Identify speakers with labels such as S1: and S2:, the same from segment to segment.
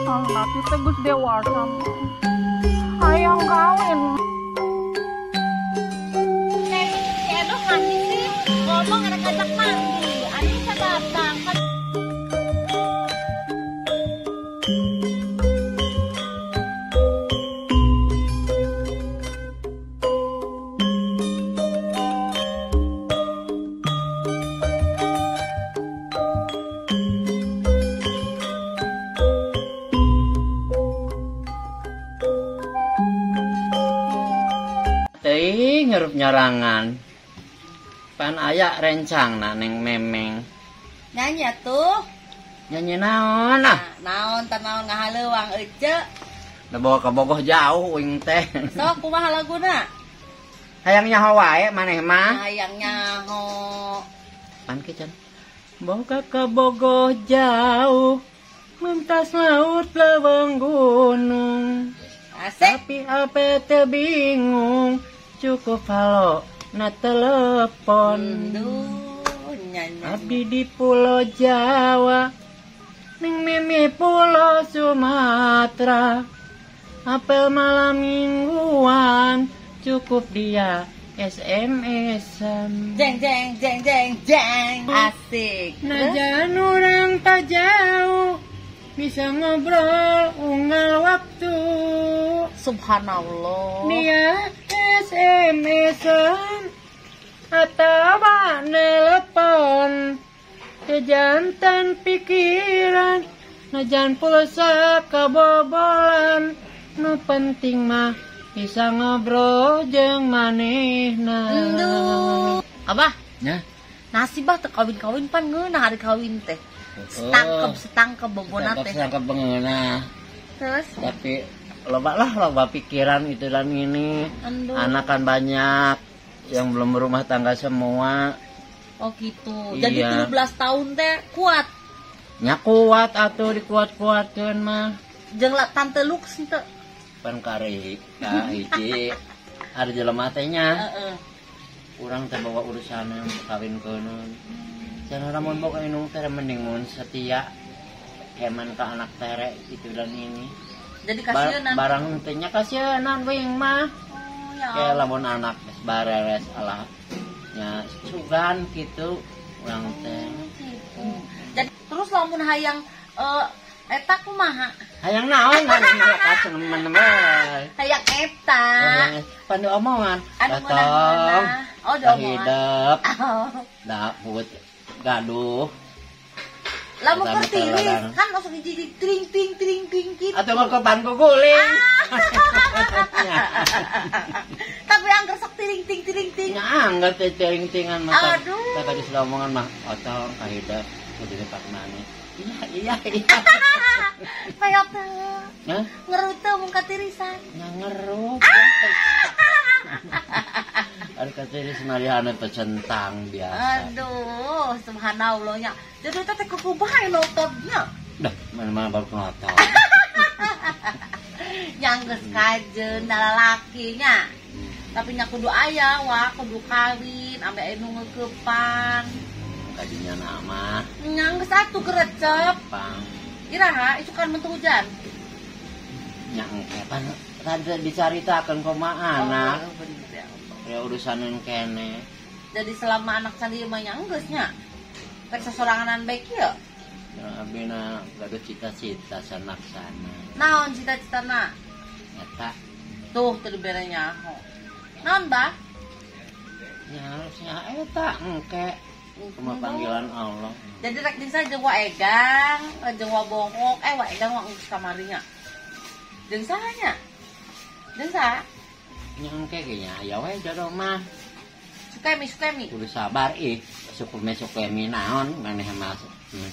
S1: Laki tegus dewasa. Hayang kawin.
S2: Edo mandi sih. Ngomong ada kajak mandi. Ani bisa datang.
S3: Ngerup nyarangan pan ayak rencang na neng memeng
S2: Nyanyi tuh.
S3: nyanyi naon ah
S2: Naon tanaon ngahaleuwang ece.
S3: da bawa ke bogoh jauh wing teh
S2: Sok kumaha laguna?
S3: hayang nyaho wae maneh mah
S2: Hayang nyaho.
S3: pan kican boga ke bogoh jauh mentas laut leweng gunung
S2: Asik.
S3: tapi ape teu bingung cukup halo na telepon
S2: Nyanyi.
S3: abdi di Pulau Jawa ning mimi Pulau Sumatera apel malam mingguan cukup dia SMS-an
S2: Jeng jeng jeng jeng jeng. Asik.
S3: najan orang tak jauh bisa ngobrol unggal waktu
S2: Subhanallah.
S3: dia SMS-an atau nelepon kejantan pikiran najan pulsa kebobolan nu penting mah bisa ngobrol jeung manehna
S2: Abah,
S3: nya
S2: nasi bah teu kawin-kawin pan ngeunah hari kawin teh. Setangkep bobona teh.
S3: Setangkep bengeuna
S2: Terus
S3: tapi loba pikiran itu dan ini
S2: Aduh.
S3: anak kan banyak yang belum berumah tangga semua
S2: Oh gitu.
S3: Iya.
S2: Jadi 17 tahun teh kuat.
S3: nya kuat atuh dikuat-kuatkeun mah
S2: Jeung la tante Lux teu.
S3: pan kari ka hiji ada jelema teh nya
S2: Heeh.
S3: urang teh bawa urusan kawinkeun cenah lamun boga inung teh mending mun setia heman ka anak tere itu dan ini
S2: Jadi kasieunan.
S3: barang teh nya kasienan wing mah
S2: Oh ya.
S3: kayak lamun anak geus bareres alah nya sugan gitu urang teh
S2: Jadi terus lamun hayang eta kumaha?
S3: hayang naon anu kasih nemen-nemen
S2: Hayang eta.
S3: pandu omongan
S2: Anu
S3: datang
S2: meunang-meunang. Oh, diomongan.
S3: hidup
S2: Oh.
S3: daput gaduh
S2: Lamun
S3: Pertama
S2: kertiris
S3: kali
S2: kan langsung jadi tring ting tring ting gitu.
S3: atau mau ke pan guling
S2: Tapi angker sok tiring ting tiring ting.
S3: nya anggar teh ting-tingan mah
S2: Aduh.
S3: tadi sudah omongan mah otong ka hidup kudu pak mani iya
S2: Payok teh.
S3: Hah?
S2: Ngerut teh mun katirisan.
S3: nya ngerup ada katanya semarihan itu centang biasa
S2: Aduh, subhanallah nya. Jadi teh kekubahan nototnya.
S3: dah mana-mana baru kenotol
S2: Yang geus kajeun da lalakinya. Tapi nya kudu aya wah, kudu kawin ambe anu ngeukepan.
S3: kadinya nama
S2: Nya geus atuh gerecep.
S3: pang
S2: Iraha itu kan mentu hujan.
S3: yang kapan tadi dicaritakan kumaha anak
S2: Oh, bener ya Allah.
S3: ya urusan yang kene
S2: Jadi selama anak sandi mah nya geus nya. Rek sasoranganan baik ieu.
S3: ya abina gaduh cita-cita sanaksana
S2: Naon cita-citana?
S3: nyata
S2: Tuh teu dibere nyaho. Naon bah?
S3: ya harusnya eta engke cuma panggilan Allah
S2: Jadi rek jeung saja wa egang, jeung wa bongkok, wa egang wa geus kamarinya. Jeung saha nya? Jeung saha?
S3: nya engke ge nya aya we jodoh mah
S2: Sukemi.
S3: kudu sabar ih sukemi naon maneh mah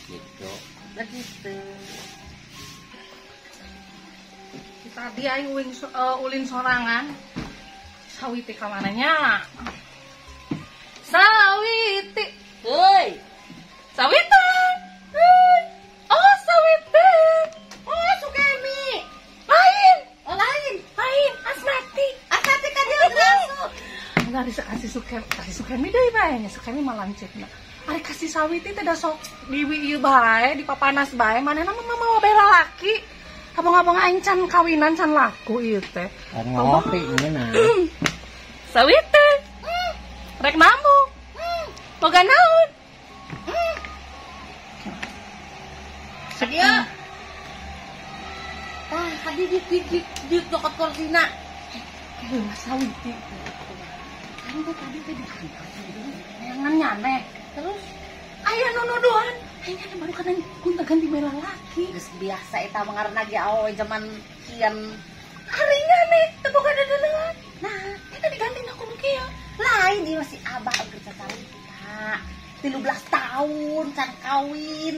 S3: kitu
S2: Lah kitu.
S1: Tadi aing ulin sorangan. Sawiti ka mananya? Sawiti.
S2: Heuy.
S1: Sawiti. Heuy. Oh, Sawiti.
S2: Oh, Sukemi.
S1: Lain.
S2: Oh, lain.
S1: Asmati.
S2: Asati ka dia langsung.
S1: Enggak bisa kasih Sukemi deui bae nya Sukemi mah lanceukna. Ari kasih Sawiti teh da sok diwi ieu bae, di papanas bae, manehna mah mawa bela laki. abang-abang aing can kawinan can laku ieu teh.
S3: Kan ngopi ngeunah.
S1: Sawit teh. Rek namu. Boga naon?
S2: Sadia. Hadi di dekat korsina.
S1: Mas sawit teh. Kan tadi teh di kantor. Yang nyane.
S2: Terus
S1: Aya nu nuduhan. Aing baru kan gunta ganti bela laki.
S2: geus biasa eta mah ngaranna ge awewe zaman kian.
S1: Harinya nih, tepuk ada delengan. Nah, kita diganti aku kieu.
S2: Lain ieu masih abah keur carita. 13 tahun can kawin.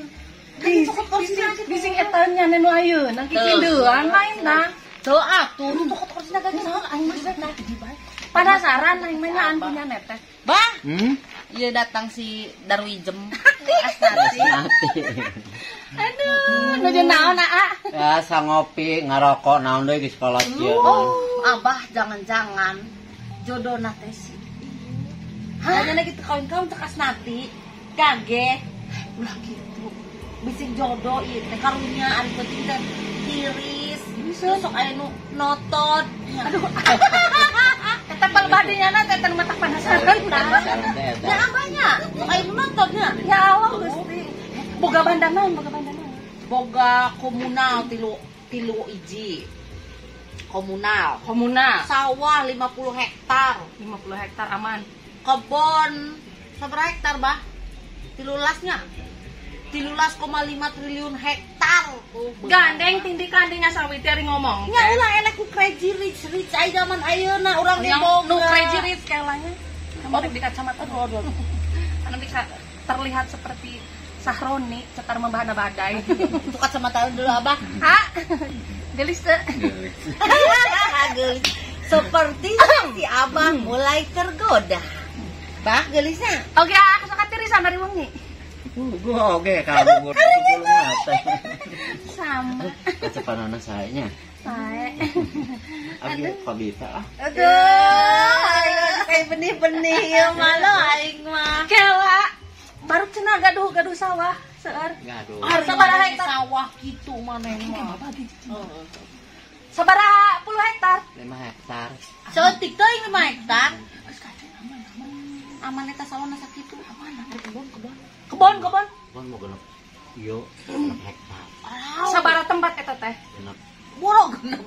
S1: Bising etanya nenu ayeuna kikindeun main nah.
S2: Teu atuh nu tokot korsina gage naon aing mah nah di bae.
S1: Penasaran aing mah an punya neteh.
S2: Bah,
S3: Hmm?
S2: ieu datang si Darwijem. Asnati.
S1: Aduh, nuju naon ah?
S3: Biasa ngopi, ngarokok, naon deui di sekolah kieu.
S2: Oh, abah jangan-jangan jodohna teh si. Hanya gitu kawin-kawin teh Asnati. Gage.
S1: Ulah gitu.
S2: Bising jodoh ieu teh karunya ari penting teh tiris. Sok aya nu notot. Aduh.
S1: Eta palbadinya teh teh mata penasaran tah.
S2: Ya abahnya, sok aya nu nototnya.
S1: Ya Allah Gusti. Boga bandang naon, boga bandang naon?
S2: Boga komunal tilu iji. Komunal. Sawah 50 hektar.
S1: 50 hektar aman.
S2: Kebon sabaraha hektar bah? 13-nya. 13,5 triliun hektar.
S1: Gandeng tindik kandingnya sawit ari ngomong.
S2: Nya ulah enak ku crazy rich aya zaman ayeuna urang ge
S1: Yang
S2: boga.
S1: nu crazy rich kelanya. Kamu di kacamata aduh. Anu bisa terlihat seperti Sahroni cetar membahana badai.
S2: Itu kacamata dulu abah.
S1: Ha? Gelis teh.
S2: Gelis. Seperti si abah mulai tergoda. Bah gelisnya.
S1: Oke, aku suka tirisan dari wengi.
S3: Gua oke kabur sebelum mata.
S1: Sama.
S3: Kecepatan sayanya.
S1: Sae.
S3: Abi kok bisa ah?
S2: Aduh, kayak benih-benih ya malu aing mah.
S1: Kela. Baru cenah gaduh sawah seueur.
S3: Gaduh.
S1: Sabaraha hektar?
S2: Sawah gitu maneh mah.
S1: Sabaraha puluh hektar?
S3: 5 hektar.
S2: Seuntik teuing 5 hektar. Aman eta sawahna sakitu. Aman kebon.
S1: Kebon.
S3: Kan mau genep. Yo, 6 hektar.
S1: Sabaraha tempat eta teh?
S3: Genep.
S2: Boro genep.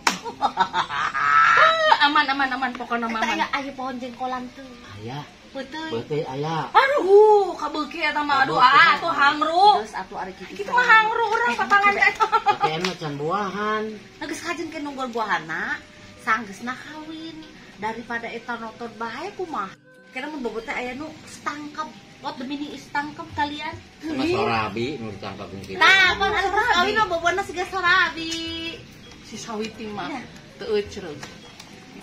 S1: Aman pokona mah
S2: Eta
S1: aman.
S2: aya pohon jengkolan teu.
S3: Aya,
S2: Beuteung.
S3: beuteung aya.
S1: Aduh, kabeuki eta mah aduh atuh hangru.
S2: Terus atuh ari kitu.
S1: Kitu mah hangru urang papangan teh.
S3: Tapi emang can buahan.
S2: Geus kajen ke nunggul buahana, sanggeusna kawin. Daripada eta notot bae kumaha. Kira mun bobote aya nu stangkep. What the meaning is stangkep kalian?
S3: Sama sorabi nu ditangkap gitu.
S2: Tah, mun anu kawin mah bobona siga sorabi.
S1: Si sawiti mah
S2: Iya.
S1: teu eucereug.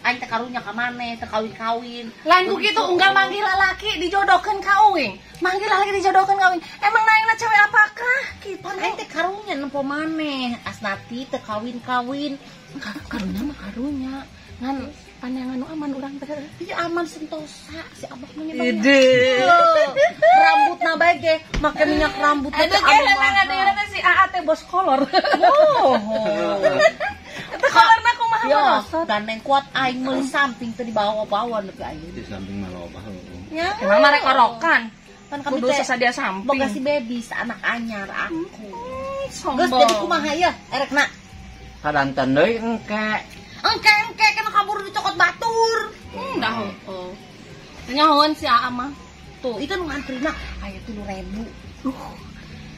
S2: Aing teh karunya ka maneh, teh kawin-kawin.
S1: Lain ku kitu unggal manggil lalaki dijodohkeun ka uing. Manggil lalaki dijodohkeun ka uing. Emang naingna cewek apakah? Kitu.
S2: Aing teh karunya nempo maneh. Asnati teh kawin-kawin.
S1: Karunya mah karunya. Ngan pandangan nu aman urang teh.
S2: Ieu aman sentosa si abah mah nya.
S1: Ide.
S2: Rambutna bae ge make minyak rambut teh
S1: Aduh
S2: anu
S1: kayaknya
S2: mahal.
S1: ada si AA teh bos kolor.
S2: Oh.
S1: Itu kolorna kumaha
S2: Ya,
S1: merosot.
S2: gandeng kuat aing meuli samping teh dibawa-bawa nepi aing.
S3: Di samping maloba.
S2: Ya.
S1: Emang mah rek orokan.
S2: Kan kami
S1: Kudu
S2: teh
S1: sasadia samping.
S2: boga si baby anak anyar aku.
S1: Sombong.
S2: Geus jadi kumaha ya? Erekna.
S3: Kadanten deui engke.
S2: Engke kana kabur dicokot batur.
S1: Dah heuh. Nyahoan si AA mah.
S2: Tuh, itu nu ngantrina aya 3.000.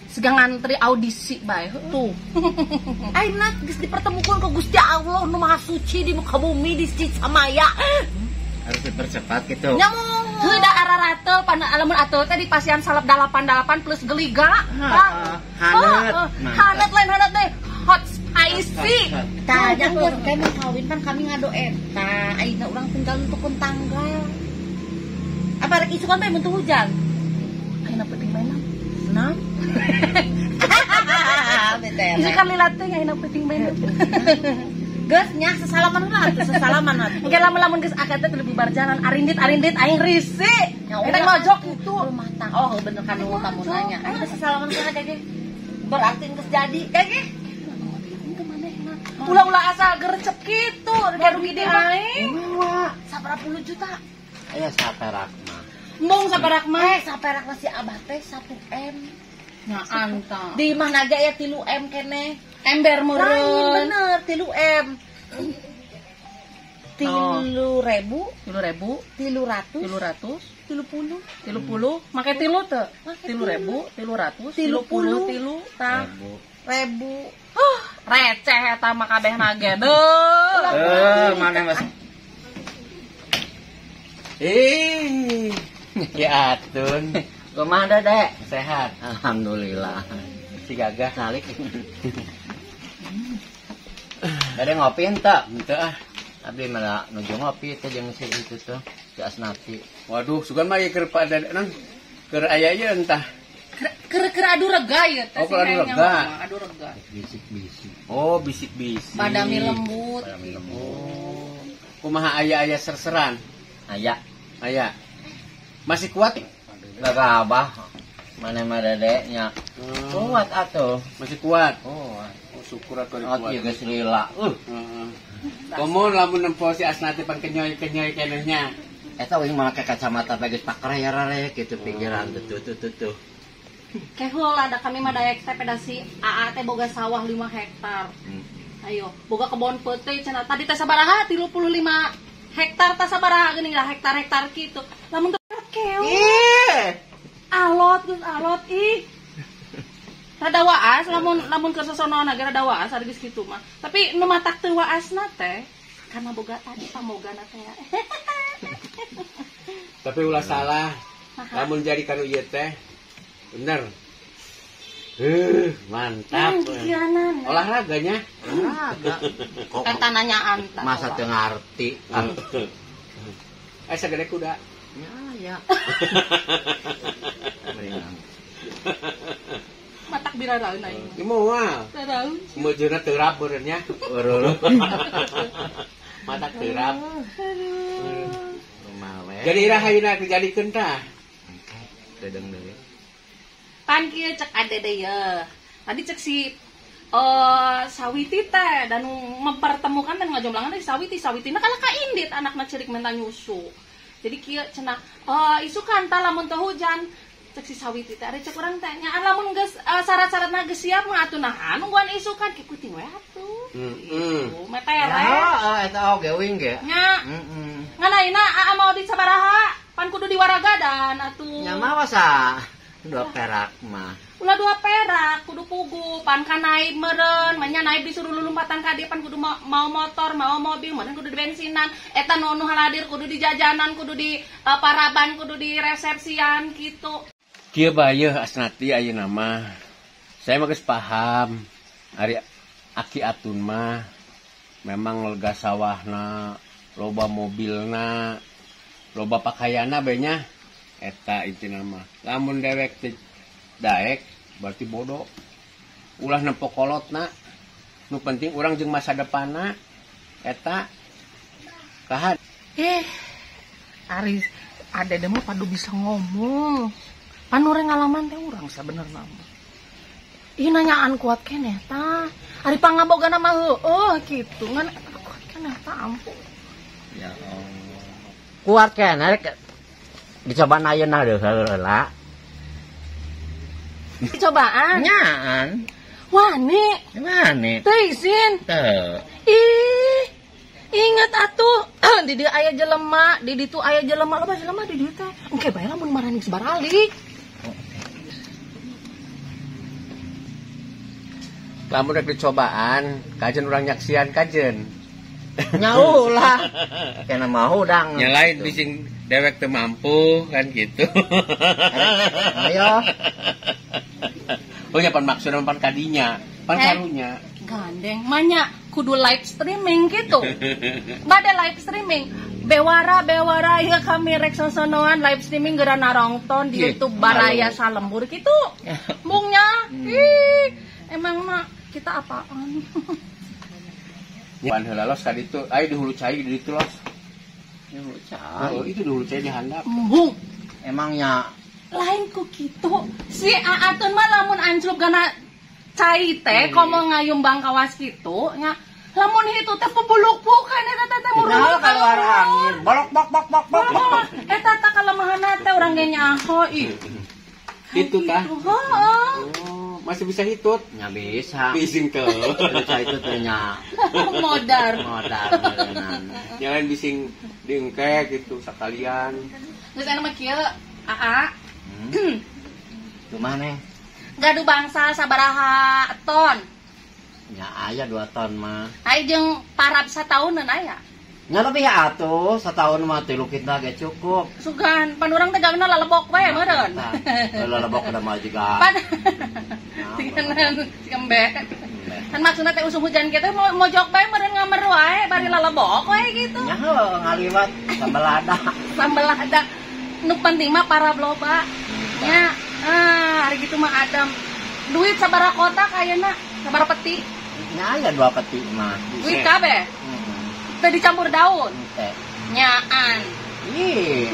S1: Sega ngantri audisi bae.
S2: Tuh. Ayeuna geus dipertemukan ke Gusti Allah nu Maha Suci di muka bumi di Cisamaya.
S3: Harus dipercepat gitu.
S2: Nyamung.
S1: Heuh da ararateul pana alamun atuh teh di pasian salep 88 plus geliga. Hanet lain hanet deh. Hot spicy.
S2: Tanya kayak mau kawin kan kami ngado eta. Ayeuna urang tinggal untuk tanggal. Apa rek isukan bae mun teu hujan?
S1: Ayeuna penting mainan.
S2: Nah. Betul.
S1: Ini kan lilat teh ayeuna penting mainan.
S2: Geus nya sesalaman lah atuh sesalaman atuh.
S1: Engke lamun geus akad teh lebih berjalan arindit aing risih. Eta ngojok itu.
S2: Rumah tangga. Oh, bener kan nu kamu nanya. Ayo sesalaman kana gege. Berarti geus jadi. Gege.
S1: ke mana enak. Ulah-ulah asal gercep gitu, kayak rugi di aing.
S2: Sabaraha puluh juta.
S3: Aya saperak mah.
S1: Mung saperak mah.
S2: Saperak si abah teh 1M.
S1: Nya anta.
S2: Di mana aja ya 3M kene.
S1: Ember
S2: Lain
S1: meureun.
S2: bener 3M. 3.000,
S1: 3.000,
S2: 300,
S1: 300,
S2: 30.
S1: 30, make 3 teu.
S2: Make
S1: 3.000, 300,
S2: 30,
S1: 30, tah.
S2: Ribu.
S1: Receh eta mah kabehna ge deuh.
S3: Mana Mas? Ya atun. Kumaha Dek? Sehat. Alhamdulillah. Si gagah nalik. Ada ngopi ente? Ente ah. Abdi malah nuju ngopi teh jeung si itu tuh, si Asnati.
S4: Waduh, sugan mah ieu keur pada nang keur aya ieu entah.
S1: Keur adu rega ya teh.
S4: Oh, keur adu rega.
S1: Adu rega.
S3: Bisik-bisik.
S4: Oh, bisik-bisik.
S1: Badami lembut.
S3: Badami lembut.
S4: Oh. Kumaha aya-aya serseran?
S3: Aya.
S4: Aya. Masih kuat?
S3: Gagabah. Mana mah Dedeknya. Kuat atuh.
S4: Masih kuat.
S3: Oh.
S4: Oh, syukur aku
S3: Oh,
S4: kuat.
S3: ieu geus lila.
S4: Heeh. Komo lamun nempo si Asnati pan kenyoy-kenyoy kenehnya.
S3: Eta uing make kacamata teh geus pakraya-raya kitu pikiran tuh.
S1: Kehul ada kami mah daek teh pedasi AA teh boga sawah 5 hektar. Ayo, boga kebon peuteut cenah. Tadi teh sabaraha 35 hektar teh sabaraha geuning lah hektar-hektar kitu. Lamun teu keul. Alot geus alot ih. Rada waas lamun keur sosonoan ge rada waas ari geus kitu mah. Tapi nu matak teu waasna teh karena boga tadi pamogana teh.
S4: Tapi ulah salah. Lamun jadi kanu ieu teh bener. Mantap. Olahraganya.
S1: Eta nanyaan tah.
S3: Masa teu ngarti.
S4: Sagede kuda.
S3: Ya.
S1: Matak biraraeun aing.
S4: Moal.
S1: Taraun.
S4: Mejeuna teurap beureun nya. Matak teurap. Jadi rahayeuna dijadikeun tah.
S3: Dedeng deui.
S1: Pan kieu cek ade deh ya. Tadi cek si Sawiti teh dan mempertemukan dan ngajomlangan dari Sawiti na kalah ka indit anakna ceurik minta nyusu. Jadi kieu cenah isukan tah lamun teu hujan cek si Sawiti teh ari cek urang teh nya lamun geus syarat-syaratna geus siap mah atuh nahan nungguan isukan ki kuting we atuh. Heeh. Metere.
S3: Ya, eta oge wing ge.
S1: Nya. Ngana ayeuna aa mau di sabaraha? Pan kudu di Waragadan atuh.
S3: Nya mah wasa 2 perak mah.
S1: Ulah 2 perak, kudu pugu, pan ka naib meureun, manya naib disuruh lulumpatan ka dieu pan kudu mau motor, mau mobil, meureun kudu di bensinan, eta nu haladir kudu di jajanan, kudu di paraban, kudu di resepsian kitu.
S4: Kieu bae Asnati ayeuna mah. Saya mah geus paham. Ari aki atun mah memang lega sawahna, loba mobilna, loba pakaianna bae nya. Eta intina mah. Lamun dewek teh daek berarti bodoh. Ulah nempo kolotna. Nu penting urang jeung masa depanna. Eta kahan.
S1: Ari ade mah padu bisa ngomong. Pan urang ngalaman teh urang sabenerna mah. Ih nanyaan kuat keneh tah. Ari pangabogana mah heueuh kitu. Ngan kuat keneh tah ampun.
S3: Ya Allah. Kuat keneh dicoba ayeuna deui heula.
S1: Cobaan.
S3: Nyaan.
S1: Wani.
S3: Mane?
S1: Teu izin.
S3: Teu.
S1: Ih. Ingat atuh. Di dieu aya jelema, di ditu aya jelema, loba jelema di dieu teh. Engke bae lamun marani sabaralik.
S4: Lamun rek dicobaan, kajen urang nyaksian kajen.
S3: Nyauh lah. Kena mau dang.
S4: Yang lain bising dewek teu mampu kan gitu.
S3: Ayo.
S4: Oh nya pan maksudna pan kadinya, pan karunya.
S1: Gandeng manya kudu live streaming gitu. Bade live streaming. Bewara ieu kami rek sosonoan live streaming geura narongton di YouTube Baraya Salembur kitu. Bungnya. Ih, emang mah kita apaan?
S4: Pan heula los ka ditu, aya di hulu cai di ditu los.
S3: Hulu
S4: cai. Oh, itu di hulu cai di handap.
S1: Bung.
S3: Emangnya
S1: Lain ku kitu. Si Aatun mah lamun anjlok gana cai teh komo ngayum bang kawas kitu nya lamun hitu teh pebuluk-bukan eta teh
S3: Nah, keluar angin. Bolok bok bok bok bok.
S1: eta teh kalemahanna teh urang ge nyaho ih.
S4: Itu tah.
S1: Heeh.
S4: Oh, masih bisa hitut.
S3: Nya bisa.
S4: Bising tuh.
S3: Bisa itu teh nya
S1: Modar.
S3: modal beuneunan.
S4: Jangan bising diengkek gitu sekalian.
S1: Geus anu mah kieu Aa.
S3: Kumaha
S1: Gaduh bangsa sabaraha ton.
S3: nya aya 2 ton mah.
S1: Ai jeung parab satauneun aya.
S3: Nya lebih atuh setahun mah 3 kita ge cukup.
S1: Sugan pan urang teh gawena lalebok bae meureun.
S3: Lalebok udah mah juga.
S1: Pan. Tinggalan kembe. Kan maksudna teh usum hujan kitu mojok bae meureun ngamer wae bari lalebok we gitu.
S3: Nya heuh ngaliwat sabelada.
S1: Sambel ada nu penting mah parab loba. Nya hari gitu mah adem. Duit sabaraha kotak ayeuna? Sabaraha peti?
S3: Nya aya 2 peti mah.
S1: Duit kabeh. Teu dicampur daun.
S3: Teh.
S1: Nyaan.
S3: Ih.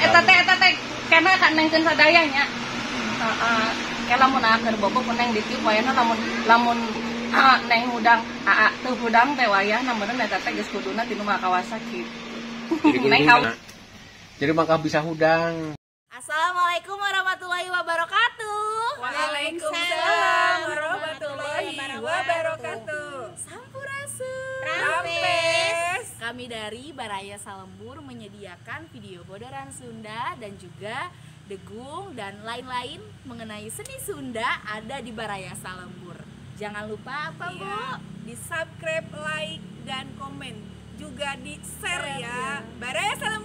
S1: Eta teh kana kanengkeun sadaya nya. Heeh. Ke lamun keur bobo neng ditiup wayahna lamun neng hudang teu hudang teh wayahna meureun eta teh geus kuduna tinu mah kawasa kitu. Neng kau.
S4: Jadi maka bisa hudang.
S2: Assalamualaikum warahmatullahi wabarakatuh.
S5: Waalaikumsalam warahmatullahi wabarakatuh.
S2: Sampurasun.
S5: Rampes.
S2: Kami dari Baraya Salembur menyediakan video bodoran Sunda dan juga degung dan lain-lain mengenai seni Sunda ada di Baraya Salembur. Jangan lupa apa, Bu?
S5: Di subscribe, like, dan komen. Juga di share ya. Baraya Salembur.